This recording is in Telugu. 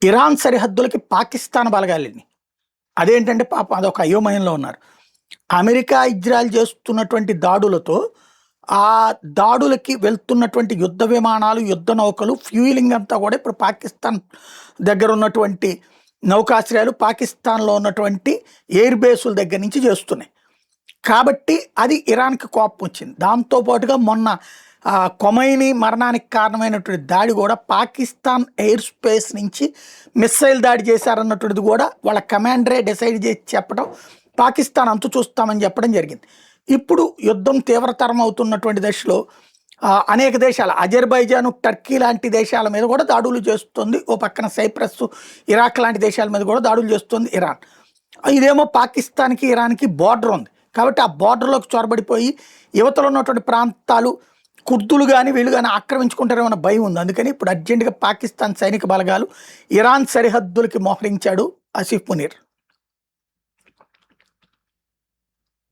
ఇరాన్ సరిహద్దులకి పాకిస్తాన్ బలగాలిని. అదేంటంటే పాపం అదొక అయోమయంలో ఉన్నారు. అమెరికా, ఇజ్రాయెల్ చేస్తున్నటువంటి దాడులతో ఆ దాడులకి వెళ్తున్నటువంటి యుద్ధ విమానాలు, యుద్ధ నౌకలు, ఫ్యూయలింగ్ అంతా కూడా ఇప్పుడు పాకిస్తాన్ దగ్గర ఉన్నటువంటి నౌకాశ్రయాలు, పాకిస్తాన్‌లో ఉన్నటువంటి ఎయిర్ బేసుల దగ్గర నుంచి చేస్తున్నాయి. కాబట్టి అది ఇరాన్‌కి కోపమొచ్చింది. దాంతో పాటుగా మొన్న ఖొమైనీ మరణానికి కారణమైనటువంటి దాడి కూడా పాకిస్తాన్ ఎయిర్ స్పేస్ నుంచి మిస్సైల్ దాడి చేశారన్నటువంటిది కూడా వాళ్ళ కమాండరే డిసైడ్ చేసి చెప్పడం, పాకిస్తాన్ అంతు చూస్తామని చెప్పడం జరిగింది. ఇప్పుడు యుద్ధం తీవ్రతరం అవుతున్నటువంటి దశలో అనేక దేశాలు అజర్బైజాన్, టర్కీ లాంటి దేశాల మీద కూడా దాడులు చేస్తుంది. ఓ పక్కన సైప్రస్, ఇరాక్ లాంటి దేశాల మీద కూడా దాడులు చేస్తుంది ఇరాన్. ఇదేమో పాకిస్తాన్‌కి, ఇరాన్‌కి బోర్డర్ ఉంది. కాబట్టి ఆ బోర్డర్‌లోకి చొరబడిపోయి యువతలో ఉన్నటువంటి ప్రాంతాలు కుర్దులు గాని, వీళ్ళు గాని ఆక్రమించుకుంటారేమో అన్న భయం ఉంది. అందుకని ఇప్పుడు అర్జెంట్‌గా పాకిస్తాన్ సైనిక బలగాలు ఇరాన్ సరిహద్దులకి మోహరించాడు ఆసిఫ్ మునీర్.